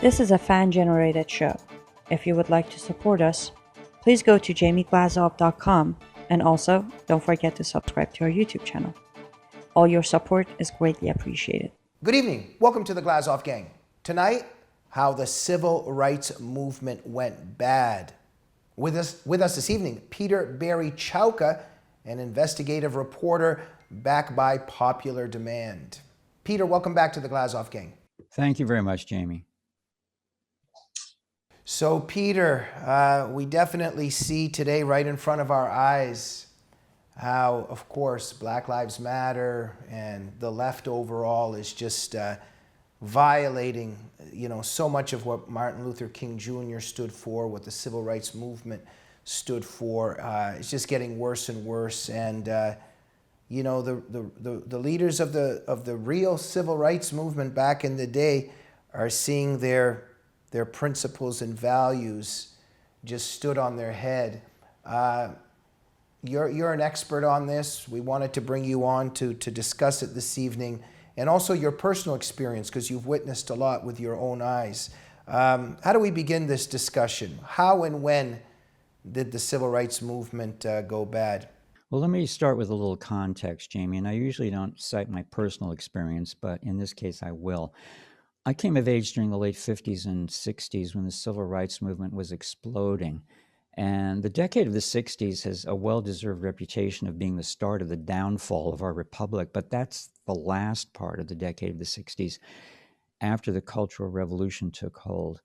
This is a fan-generated show. If you would like to support us, please go to jamieglazov.com, and also don't forget to subscribe to our YouTube channel. All your support is greatly appreciated. Good evening. Welcome to the Glazov Gang. Tonight, how the civil rights movement went bad. With us this evening, Peter Barry Chowka, an investigative reporter back by popular demand. Peter, welcome back to the Glazov Gang. Thank you very much, Jamie. So, Peter, we definitely see today right in front of our eyes how, of course, Black Lives Matter and the left overall is just violating, so much of what Martin Luther King Jr. stood for, what the civil rights movement stood for. It's just getting worse and worse. And, the leaders of the real civil rights movement back in the day are seeing their principles and values just stood on their head. You're an expert on this. We wanted to bring you on to discuss it this evening, and also your personal experience, because you've witnessed a lot with your own eyes. How do we begin this discussion? How and when did the civil rights movement go bad? Well, let me start with a little context, Jamie, and I usually don't cite my personal experience, but in this case I will. I came of age during the late 50s and 60s when the civil rights movement was exploding. And the decade of the 60s has a well-deserved reputation of being the start of the downfall of our republic, but that's the last part of the decade of the 60s after the Cultural Revolution took hold.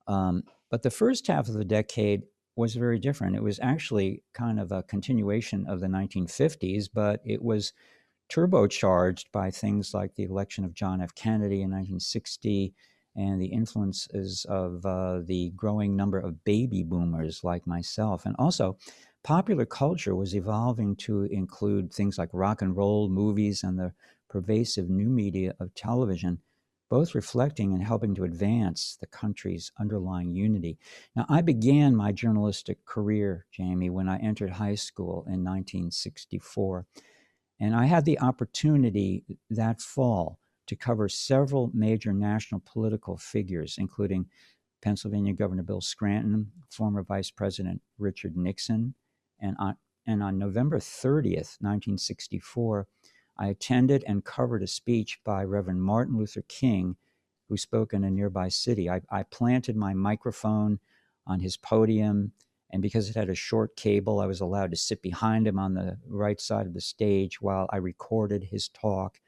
But the first half of the decade was very different. It was actually kind of a continuation of the 1950s, but it was turbocharged by things like the election of John F. Kennedy in 1960 and the influences of the growing number of baby boomers like myself. And also, popular culture was evolving to include things like rock and roll, movies, and the pervasive new media of television, both reflecting and helping to advance the country's underlying unity. Now, I began my journalistic career, Jamie, when I entered high school in 1964. And I had the opportunity that fall to cover several major national political figures, including Pennsylvania Governor Bill Scranton, former Vice President Richard Nixon. And on November 30th, 1964, I attended and covered a speech by Reverend Martin Luther King, who spoke in a nearby city. I planted my microphone on his podium, and because it had a short cable, I was allowed to sit behind him on the right side of the stage while I recorded his talk.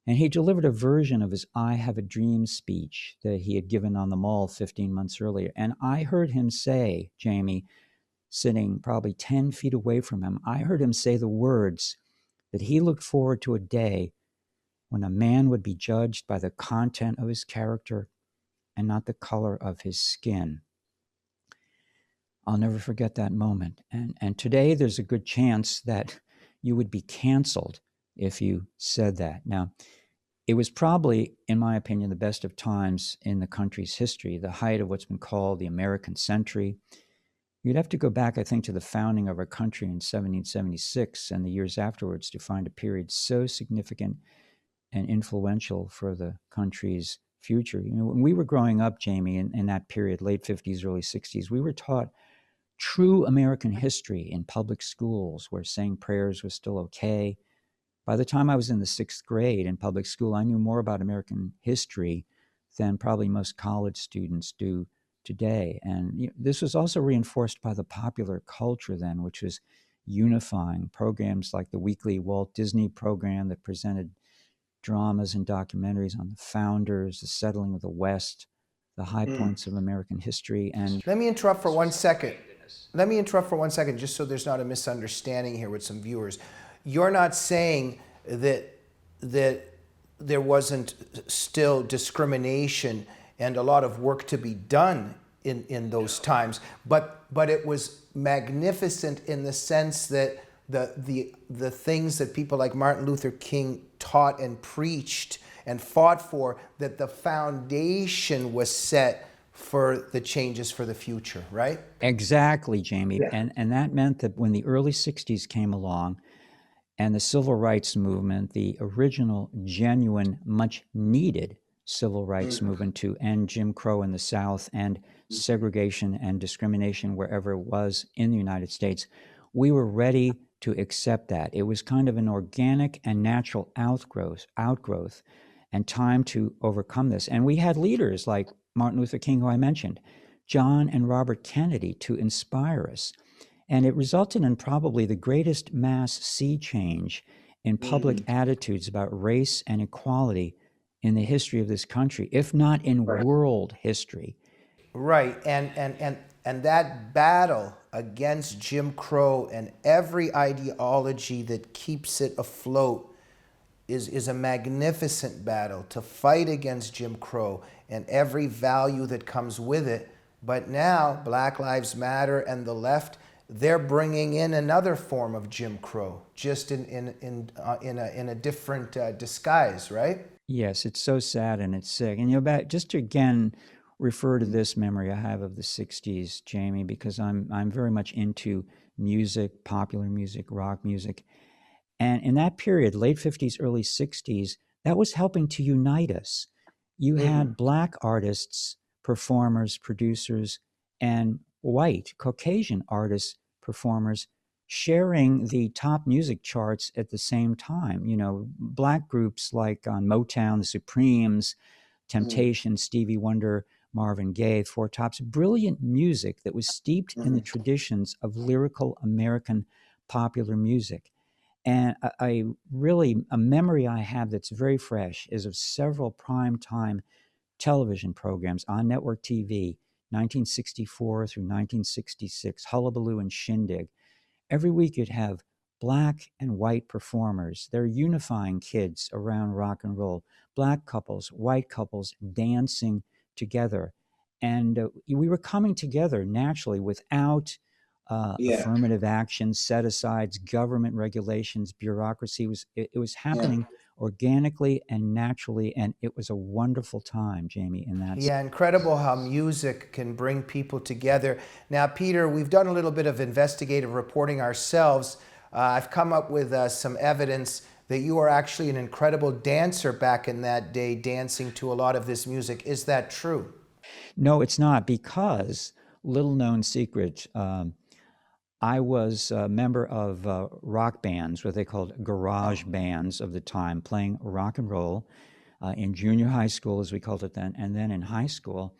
And he delivered a version of his I Have a Dream speech that he had given on the Mall 15 months earlier. And I heard him say, Jamie, sitting probably 10 feet away from him, I heard him say the words that he looked forward to a day when a man would be judged by the content of his character and not the color of his skin. I'll never forget that moment. And today there's a good chance that you would be canceled if you said that. Now, it was probably, in my opinion, the best of times in the country's history, the height of what's been called the American century. You'd have to go back, I think, to the founding of our country in 1776 and the years afterwards to find a period so significant and influential for the country's future. When we were growing up, Jamie, in that period, late 50s, early 60s, we were taught true American history in public schools where saying prayers was still okay. By the time I was in the 6th grade in public school, I knew more about American history than probably most college students do today. And this was also reinforced by the popular culture then, which was unifying programs like the weekly Walt Disney program that presented dramas and documentaries on the founders, the settling of the West, the high points of American history. And Let me interrupt for 1 second. Just so there's not a misunderstanding here with some viewers. You're not saying that there wasn't still discrimination and a lot of work to be done in those times, but it was magnificent in the sense that the things that people like Martin Luther King taught and preached and fought for, that the foundation was set for the changes for the future, right? Exactly, Jamie. Yeah. And that meant that when the early 60s came along and the civil rights movement, the original, genuine, much needed civil rights movement to end Jim Crow in the South and segregation and discrimination wherever it was in the United States, we were ready to accept that. It was kind of an organic and natural outgrowth and time to overcome this. And we had leaders like Martin Luther King, who I mentioned, John and Robert Kennedy to inspire us. And it resulted in probably the greatest mass sea change in public attitudes about race and equality in the history of this country, if not in world history. Right, and that battle against Jim Crow and every ideology that keeps it afloat is a magnificent battle to fight against Jim Crow and every value that comes with it. But now Black Lives Matter and the left, they're bringing in another form of Jim Crow, just in a different disguise, right? Yes, it's so sad and it's sick. And just to again refer to this memory I have of the '60s, Jamie, because I'm very much into music, popular music, rock music. And in that period, late '50s, early '60s, that was helping to unite us. You had Black artists, performers, producers, and white, Caucasian artists, performers sharing the top music charts at the same time. Black groups like on Motown, the Supremes, Temptation, Stevie Wonder, Marvin Gaye, Four Tops, brilliant music that was steeped in the traditions of lyrical American popular music. And a memory I have that's very fresh is of several prime time television programs on network TV, 1964 through 1966, Hullabaloo and Shindig. Every week you'd have Black and white performers. They're unifying kids around rock and roll. Black couples, white couples dancing together. And we were coming together naturally without affirmative action, set-asides, government regulations, bureaucracy. It was happening organically and naturally, and it was a wonderful time, Jamie, in that. Yeah, incredible how music can bring people together. Now, Peter, we've done a little bit of investigative reporting ourselves. I've come up with some evidence that you are actually an incredible dancer back in that day, dancing to a lot of this music. Is that true? No, it's not, because little known secret, I was a member of rock bands, what they called garage bands of the time, playing rock and roll in junior high school, as we called it then, and then in high school.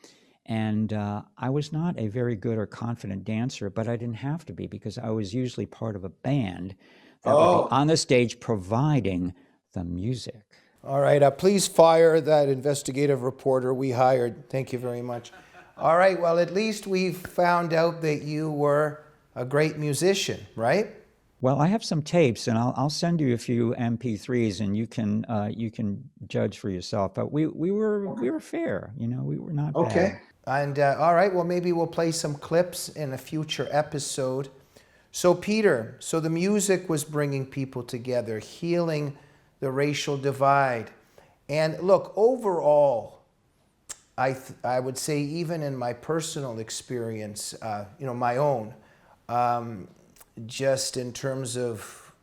And I was not a very good or confident dancer, but I didn't have to be, because I was usually part of a band that would be on the stage providing the music. All right, please fire that investigative reporter we hired. Thank you very much. All right, well, at least we've found out that you were a great musician, right? Well, I have some tapes, and I'll send you a few MP3s, and you can judge for yourself. But we were fair, we were not bad. And all right, well, maybe we'll play some clips in a future episode. So, Peter, so the music was bringing people together, healing the racial divide. And look, overall, I would say, even in my personal experience, my own, just in terms of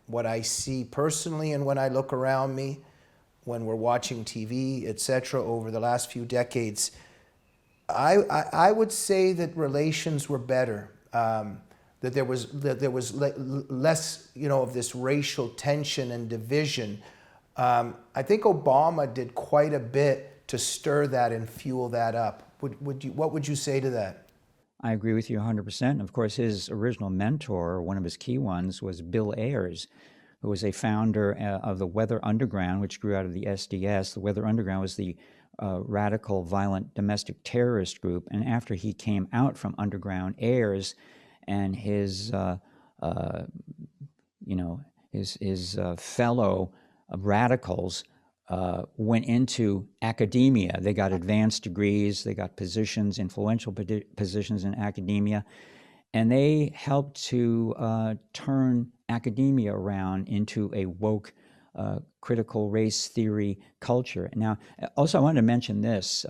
what I see personally and when I look around me, when we're watching TV, etc., over the last few decades, I would say that relations were better. That there was less, of this racial tension and division. I think Obama did quite a bit to stir that and fuel that up. What would you say to that? I agree with you 100%. Of course, his original mentor, one of his key ones, was Bill Ayers, who was a founder of the Weather Underground, which grew out of the SDS. The Weather Underground was the radical, violent domestic terrorist group. And after he came out from underground, Ayers and his fellow radicals went into academia. They got advanced degrees, they got positions, influential positions in academia, and they helped to turn academia around into a woke, critical race theory culture. Now, also I wanted to mention this.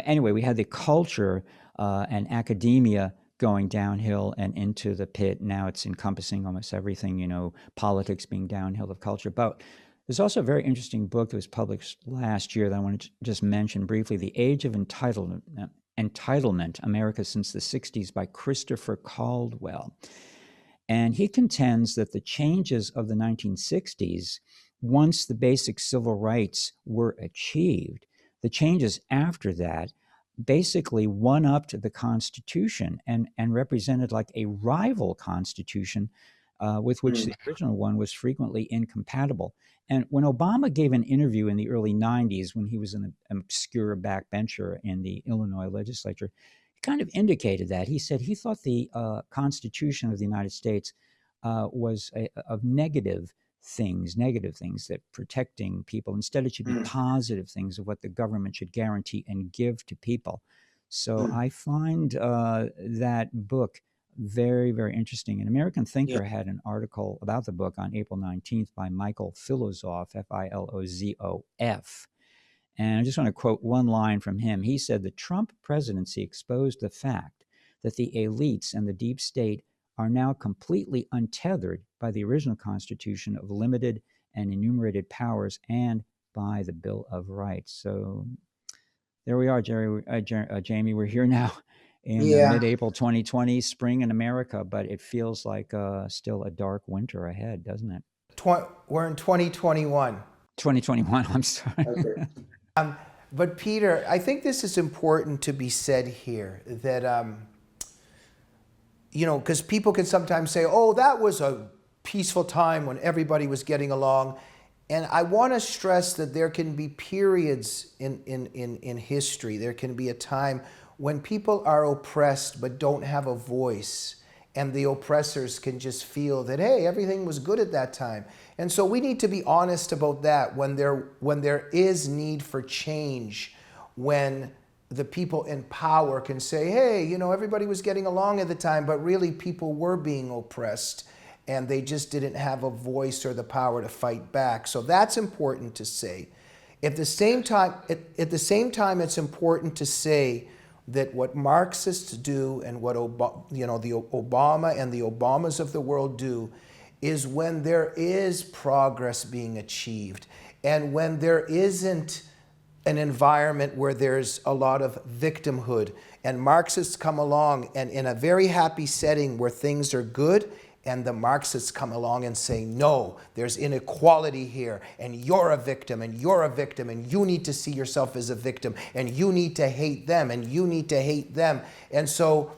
Anyway, we had the culture and academia going downhill and into the pit. Now it's encompassing almost everything, politics being downhill of culture. But There's also a very interesting book that was published last year that I wanted to just mention briefly, The Age of Entitlement, America Since the 60s by Christopher Caldwell. And he contends that the changes of the 1960s, once the basic civil rights were achieved, the changes after that basically one-upped the Constitution and represented like a rival Constitution with which the original one was frequently incompatible. And when Obama gave an interview in the early 90s, when he was an obscure backbencher in the Illinois legislature, he kind of indicated that. He said he thought the Constitution of the United States was of negative things that protecting people. Instead, it should be positive things of what the government should guarantee and give to people. So I find that book very, very interesting. An American Thinker had an article about the book on April 19th by Michael Filozof, Filozof. And I just want to quote one line from him. He said, "The Trump presidency exposed the fact that the elites and the deep state are now completely untethered by the original Constitution of limited and enumerated powers and by the Bill of Rights." So there we are, Jamie. We're here now in mid-April 2020, spring in America, but it feels like still a dark winter ahead, doesn't it? We're in 2021. 2021, I'm sorry. Okay. But Peter, I think this is important to be said here, that, because people can sometimes say, oh, that was a peaceful time when everybody was getting along. And I want to stress that there can be periods in history. There can be a time when people are oppressed but don't have a voice, and the oppressors can just feel that, hey, everything was good at that time. And so we need to be honest about that when there is need for change, when the people in power can say, hey, everybody was getting along at the time, but really people were being oppressed and they just didn't have a voice or the power to fight back. So that's important to say. At the same time, it's important to say that what Marxists do and what the Obama and the Obamas of the world do is when there is progress being achieved and when there isn't an environment where there's a lot of victimhood, and Marxists come along and in a very happy setting where things are good, and the Marxists come along and say, no, there's inequality here, and you're a victim, and you're a victim, and you need to see yourself as a victim, and you need to hate them, and you need to hate them. And so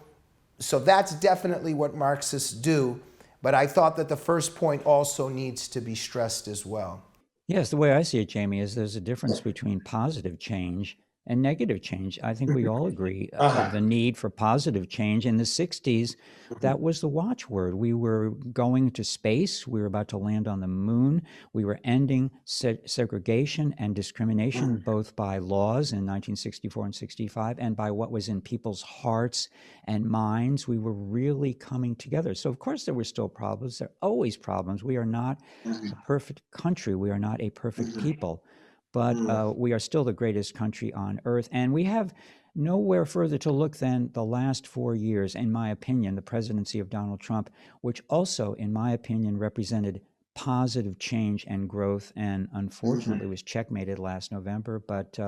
that's definitely what Marxists do. But I thought that the first point also needs to be stressed as well. Yes, the way I see it, Jamie, is there's a difference between positive change and negative change. I think we all agree the need for positive change. In the 60s, that was the watchword. We were going to space. We were about to land on the moon. We were ending segregation and discrimination, both by laws in 1964 and 65 and by what was in people's hearts and minds. We were really coming together. So, of course, there were still problems. There are always problems. We are not a perfect country. We are not a perfect people. But we are still the greatest country on earth. And we have nowhere further to look than the last 4 years, in my opinion, the presidency of Donald Trump, which also, in my opinion, represented positive change and growth, and unfortunately was checkmated last November. But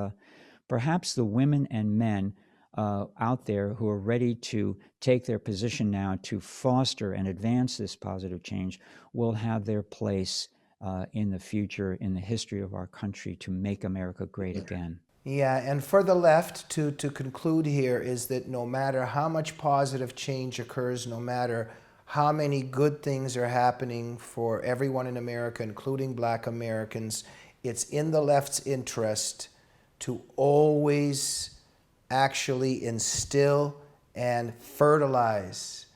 perhaps the women and men out there who are ready to take their position now to foster and advance this positive change will have their place in the future, in the history of our country, to make America great again. Yeah, and for the left, to conclude here, is that no matter how much positive change occurs, no matter how many good things are happening for everyone in America, including Black Americans, it's in the left's interest to always actually instill and fertilize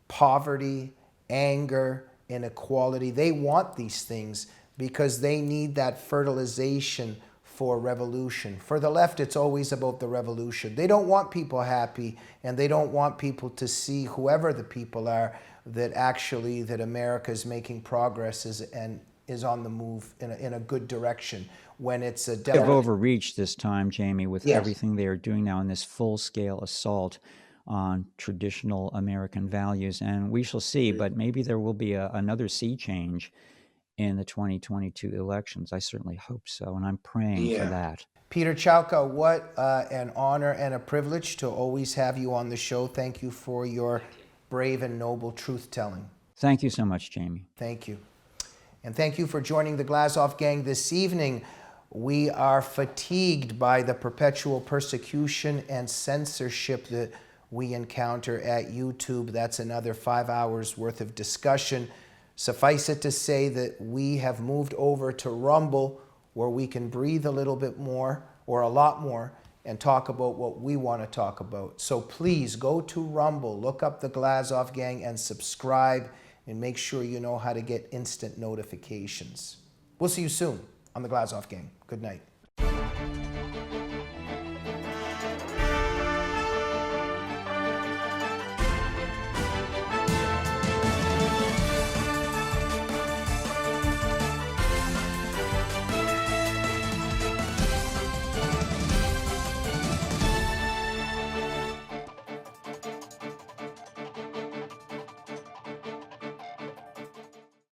poverty, anger, inequality. They want these things because they need that fertilization for revolution. For the left, it's always about the revolution. They don't want people happy, and they don't want people to see, whoever the people are, that actually that America is making progress and is on the move in a good direction. When it's a They've overreached this time, Jamie, with everything they are doing now in this full-scale assault on traditional American values. And we shall see, but maybe there will be another sea change in the 2022 elections. I certainly hope so, and I'm praying for that. Peter Chowka, what an honor and a privilege to always have you on the show. Thank you for your brave and noble truth-telling. Thank you so much, Jamie. Thank you. And thank you for joining the Glazov Gang this evening. We are fatigued by the perpetual persecution and censorship that we encounter at YouTube. That's another 5 hours worth of discussion. Suffice it to say that we have moved over to Rumble, where we can breathe a little bit more, or a lot more, and talk about what we want to talk about. So please go to Rumble, look up the Glazov Gang, and subscribe, and make sure you know how to get instant notifications. We'll see you soon on the Glazov Gang. Good night.